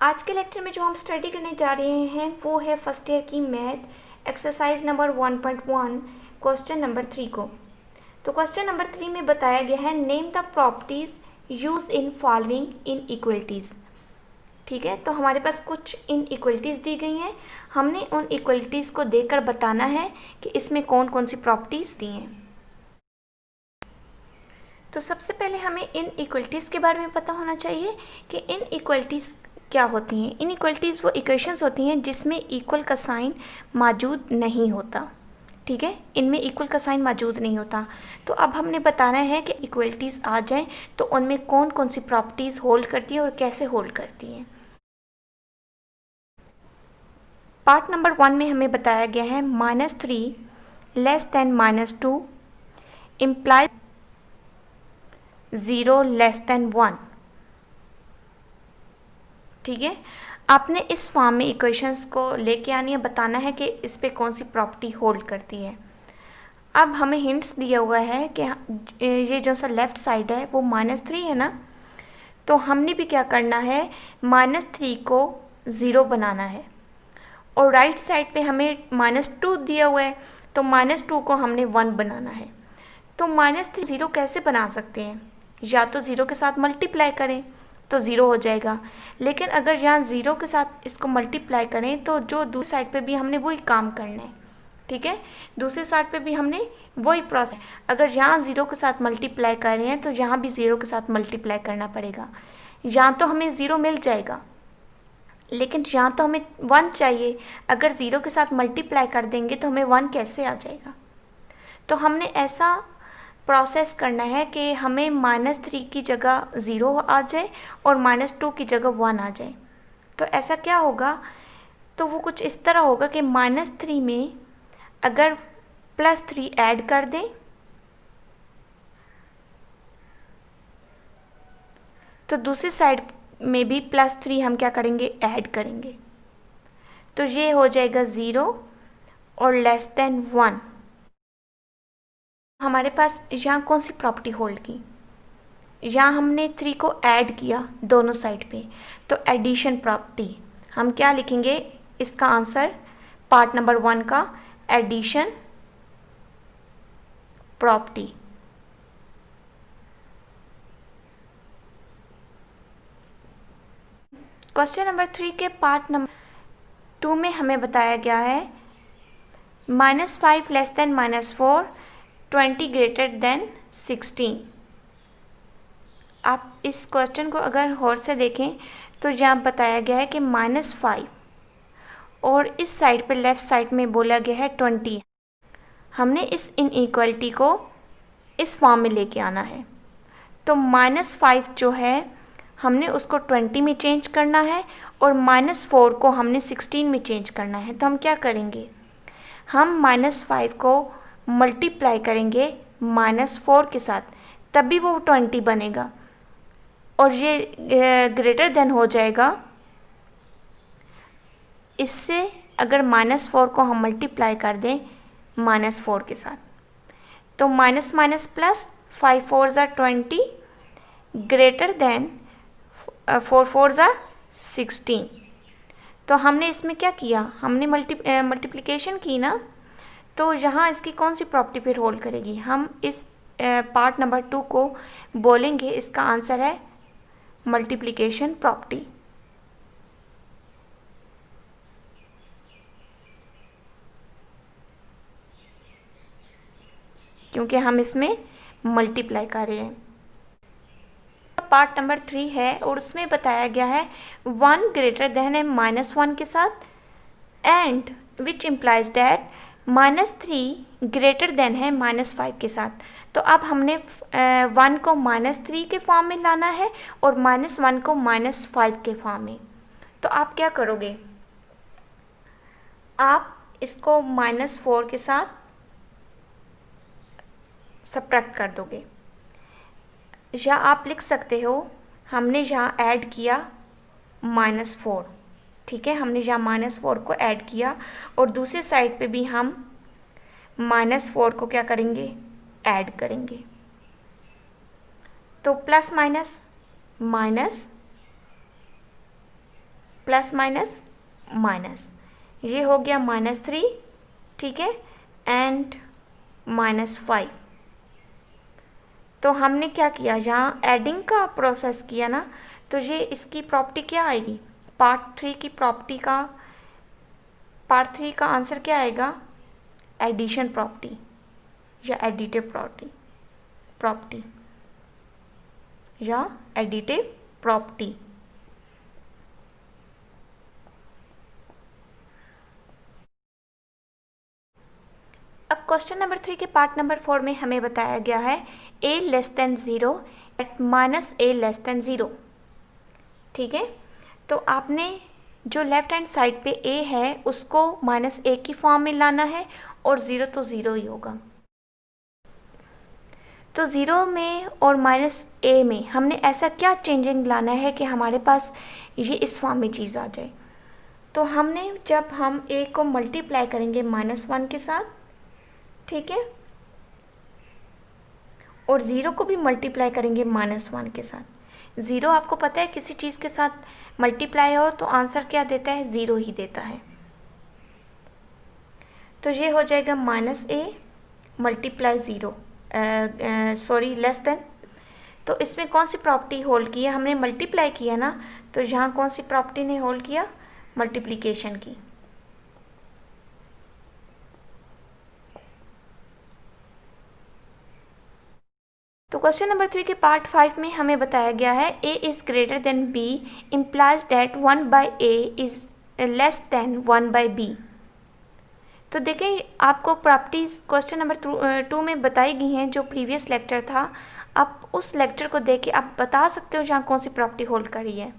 आज के लेक्चर में जो हम स्टडी करने जा रहे हैं वो है फर्स्ट ईयर की math exercise number 1.1 question number 3 को। तो क्वेश्चन नंबर 3 में बताया गया है name the properties use in following inequalities. ठीक है, तो हमारे पास कुछ इनइक्वलिटीज़ दी गई हैं, हमने उन इक्वलिटीज़ को देखकर बताना है कि इसमें कौन कौन सी प्रॉपर्टीज़ दी हैं। तो सबसे पहले हमें इनइक्वलिटीज़ के बारे में पता होना चाहिए कि इनइक्वलिटीज़ क्या होती हैं। इनइक्वलिटीज़ वो इक्वेशंस होती हैं जिसमें इक्वल का साइन मौजूद नहीं होता। ठीक है, इनमें इक्वल का साइन मौजूद नहीं होता। तो अब हमने बताना है कि इक्वलिटीज़ आ जाएं तो उनमें कौन कौन सी प्रॉपर्टीज़ होल्ड करती हैं और कैसे होल्ड करती हैं। पार्ट नंबर 1 में हमें बताया गया है -3 less than -2 imply 0 less than 1। ठीक है, आपने इस फॉर्म में इक्वेशंस को लेके आनी है, बताना है कि इस पे कौन सी प्रॉपर्टी होल्ड करती है। अब हमें हिंट्स दिया हुआ है कि ये जो सा लेफ़्ट साइड है वो -3 है ना, तो हमने भी क्या करना है, -3 को 0 बनाना है। और राइट साइड पे हमें -2 दिया हुआ है, तो -2 को हमने 1 बनाना है। तो -3 0 कैसे बना सकते हैं, या तो 0 के साथ मल्टीप्लाई करें तो 0 हो जाएगा, लेकिन अगर यहाँ 0 के साथ इसको मल्टीप्लाई करें तो जो दूसरी साइड पे भी हमने वही काम करना है। ठीक है, दूसरी साइड पे भी हमने वही प्रोसेस, अगर यहाँ 0 के साथ मल्टीप्लाई कर रहे हैं तो यहाँ भी 0 के साथ मल्टीप्लाई करना पड़ेगा। यहाँ तो हमें 0 मिल जाएगा, लेकिन यहाँ तो हमें 1 चाहिए। अगर 0 के साथ मल्टीप्लाई कर देंगे तो हमें 1 कैसे आ जाएगा। तो हमने ऐसा प्रोसेस करना है कि हमें -3 की जगह 0 आ जाए और -2 की जगह 1 आ जाए। तो ऐसा क्या होगा, तो वो कुछ इस तरह होगा कि -3 में अगर +3 ऐड कर दें तो दूसरी साइड में भी +3 हम क्या करेंगे, ऐड करेंगे। तो ये हो जाएगा 0 और लेस देन 1। हमारे पास यहाँ कौन सी प्रॉपर्टी होल्ड की, यहाँ हमने 3 को ऐड किया दोनों साइड पे, तो एडिशन प्रॉपर्टी। हम क्या लिखेंगे इसका आंसर पार्ट नंबर 1 का, एडिशन प्रॉपर्टी। क्वेश्चन नंबर 3 के पार्ट नंबर 2 में हमें बताया गया है -5 लेस देन -4 20 ग्रेटर देन 16। आप इस क्वेश्चन को अगर गौर से देखें तो यहाँ बताया गया है कि -5 और इस साइड पे लेफ़्ट साइड में बोला गया है 20। हमने इस इनइक्वालिटी को इस फॉर्म में लेके आना है। तो -5 जो है हमने उसको 20 में चेंज करना है और -4 को हमने 16 में चेंज करना है। तो हम क्या करेंगे, हम -5 को मल्टीप्लाई करेंगे -4 के साथ, तभी वो 20 बनेगा और ये ग्रेटर देन हो जाएगा। इससे अगर -4 को हम मल्टीप्लाई कर दें -4 के साथ, तो माइनस माइनस प्लस 5 4 ज़ा 20 ग्रेटर देन 4 4 ज़ा 16। तो हमने इसमें क्या किया, हमने मल्टीप्लिकेशन की ना, तो यहाँ इसकी कौन सी प्रॉपर्टी फिर होल्ड करेगी। हम इस पार्ट नंबर 2 को बोलेंगे, इसका आंसर है मल्टीप्लिकेशन प्रॉपर्टी। क्योंकि हम इसमें मल्टीप्लाई कर रहे हैं। पार्ट नंबर 3 है और उसमें बताया गया है 1 ग्रेटर देन है -1 के साथ, and which implies that -3 greater than है -5 के साथ। तो अब हमने 1 को -3 के फॉर्म में लाना है और -1 को -5 के फॉर्म में। तो आप क्या करोगे, आप इसको -4 के साथ सब्ट्रैक्ट कर दोगे, या आप लिख सकते हो हमने यहाँ ऐड किया -4। ठीक है, हमने यहाँ -4 को ऐड किया और दूसरी साइड पे भी हम -4 को क्या करेंगे, ऐड करेंगे। तो plus minus minus plus minus minus, ये हो गया -3, ठीक है, एंड -5। तो हमने क्या किया, जहाँ एडिंग का प्रोसेस किया ना, तो ये इसकी प्रॉपर्टी क्या आएगी, पार्ट 3 का आंसर क्या आएगा, एडिशन प्रॉपर्टी या एडिटिव प्रॉपर्टी या एडिटिव प्रॉपर्टी। अब क्वेश्चन नंबर 3 के पार्ट नंबर 4 में हमें बताया गया है a less than 0 eight -a less than 0, ठीक है। तो आपने जो लेफ्ट हैंड साइड पे a है उसको -a की फॉर्म में लाना है, और 0 तो 0 ही होगा। तो 0 में और -a में हमने ऐसा क्या चेंजिंग लाना है कि हमारे पास ये इस फॉर्म में चीज़ आ जाए। तो हमने जब हम a को मल्टीप्लाई करेंगे -1 के साथ, ठीक है, और 0 को भी मल्टीप्लाई करेंगे -1 के साथ। 0 आपको पता है किसी चीज़ के साथ मल्टीप्लाई हो तो आंसर क्या देता है, 0 ही देता है। तो ये हो जाएगा -a मल्टीप्लाई 0 लेस देन। तो इसमें कौन सी प्रॉपर्टी होल्ड की है, हमने मल्टीप्लाई किया ना, तो यहाँ कौन सी प्रॉपर्टी ने होल्ड किया, मल्टीप्लिकेशन की। तो क्वेश्चन नंबर 3 के पार्ट 5 में हमें बताया गया है a is greater than b implies that 1/a is less than 1/b। तो देखिए आपको प्रॉपर्टीज़ क्वेश्चन नंबर 2 में बताई गई हैं, जो प्रीवियस लेक्चर था। आप उस लेक्चर को देख के आप बता सकते हो जहाँ कौन सी प्रॉपर्टी होल्ड करी है।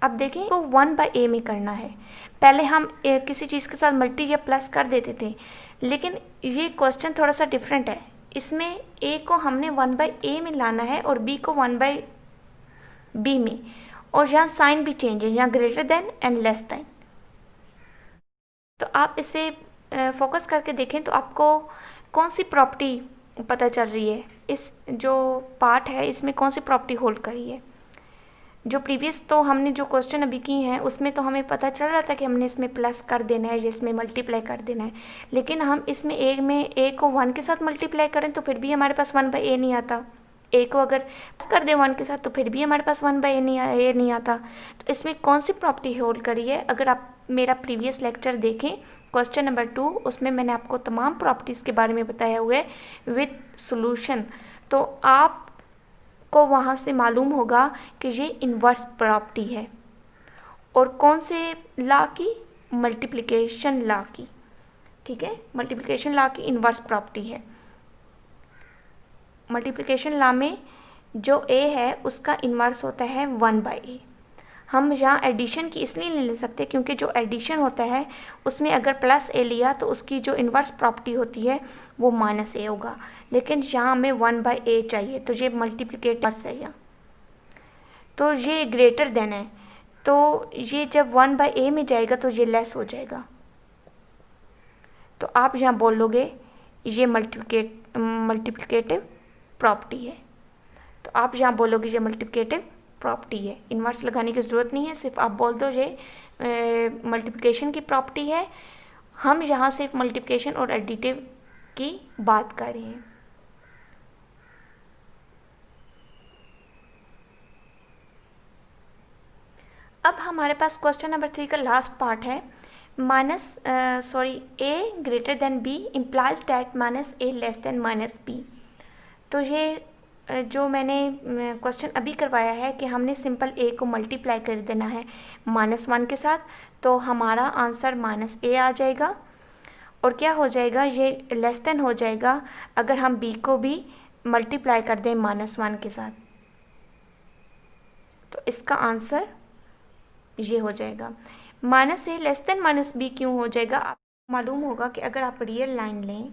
अब देखिए तो 1/a में करना है। पहले हम किसी चीज़ के साथ मल्टी या प्लस कर देते थे, लेकिन ये क्वेश्चन थोड़ा सा डिफरेंट है। इसमें a को हमने 1/a में लाना है और b को 1/b में, और यहाँ साइन भी चेंज है, यहाँ greater than and less than. तो आप इसे फोकस करके देखें तो आपको कौन सी प्रॉपर्टी पता चल रही है, इस जो पार्ट है इसमें कौन सी प्रॉपर्टी होल्ड करी है। जो प्रीवियस तो हमने जो क्वेश्चन अभी की हैं उसमें तो हमें पता चल रहा था कि हमने इसमें प्लस कर देना है, जिसमें मल्टीप्लाई कर देना है, लेकिन हम इसमें a को 1 के साथ मल्टीप्लाई करें तो फिर भी हमारे पास 1/a नहीं आता। a को अगर प्लस कर दें 1 के साथ तो फिर भी हमारे पास 1/a नहीं आता। तो इसमें कौन सी प्रॉपर्टी होल्ड करी है, अगर आप मेरा प्रीवियस लेक्चर देखें क्वेश्चन नंबर 2, उसमें मैंने आपको तमाम प्रॉपर्टीज़ के बारे में बताया हुआ है विद सॉल्यूशन। तो आप को वहाँ से मालूम होगा कि ये इन्वर्स प्रॉपर्टी है, और कौन से लॉ की, मल्टीप्लिकेशन लॉ की, ठीक है, मल्टीप्लिकेशन लॉ की इन्वर्स प्रॉपर्टी है। मल्टीप्लिकेशन लॉ में जो a है उसका इन्वर्स होता है 1/a। हम यहाँ एडिशन की इसलिए नहीं ले सकते क्योंकि जो एडिशन होता है उसमें अगर +a लिया तो उसकी जो इन्वर्स प्रॉपर्टी होती है वो -a होगा, लेकिन यहाँ हमें 1/a चाहिए, तो ये मल्टीप्लिकेटर है यहाँ, तो ये ग्रेटर देन है, तो ये जब 1/a में जाएगा तो ये लेस हो जाएगा। तो आप यहाँ बोलोगे ये मल्टीप्लिकेटिव प्रॉपर्टी है, तो आप यहाँ बोलोगे ये मल्टीप्लिकेटिव प्रॉपर्टी है। इन्वर्स लगाने की ज़रूरत नहीं है, सिर्फ आप बोल दो ये मल्टीप्लिकेशन की प्रॉपर्टी है। हम यहाँ सिर्फ मल्टीप्लिकेशन और एडिटिव की बात कर रहे हैं। अब हमारे पास क्वेश्चन नंबर 3 का लास्ट पार्ट है, a greater than b implies that -a less then -b। तो ये जो मैंने क्वेश्चन अभी करवाया है कि हमने सिंपल a को मल्टीप्लाई कर देना है -1 के साथ, तो हमारा आंसर -a आ जाएगा, और क्या हो जाएगा, ये लेस देन हो जाएगा अगर हम b को भी मल्टीप्लाई कर दें -1 के साथ, तो इसका आंसर ये हो जाएगा। -a लेस देन -b क्यों हो जाएगा, आपको मालूम होगा कि अगर आप रियल लाइन लें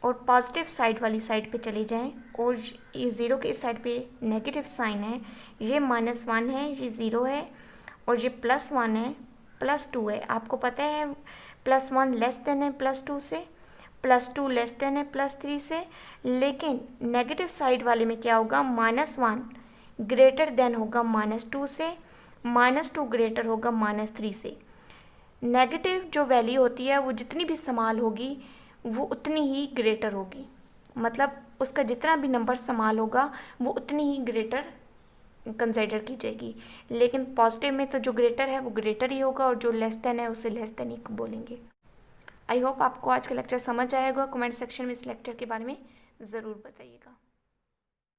और पॉजिटिव साइड वाली साइड पे चले जाएं और ये 0 के इस साइड पे नेगेटिव साइन है, ये -1 है, ये 0 है, और ये +1 है, +2 है। आपको पता है +1 लेस देन है +2 से, +2 लेस देन है +3 से, लेकिन नेगेटिव साइड वाले में क्या होगा, -1 ग्रेटर देन होगा -2 से, -2 ग्रेटर होगा -3 से। नेगेटिव जो वैल्यू होती है वो जितनी भी स्मॉल होगी वो उतनी ही ग्रेटर होगी, मतलब उसका जितना भी नंबर स्मॉल होगा वो उतनी ही ग्रेटर कंसिडर की जाएगी। लेकिन पॉजिटिव में तो जो ग्रेटर है वो ग्रेटर ही होगा और जो लेस देन है उसे लेस देन ही बोलेंगे। आई होप आपको आज का लेक्चर समझ आएगा। कमेंट सेक्शन में इस लेक्चर के बारे में ज़रूर बताइएगा।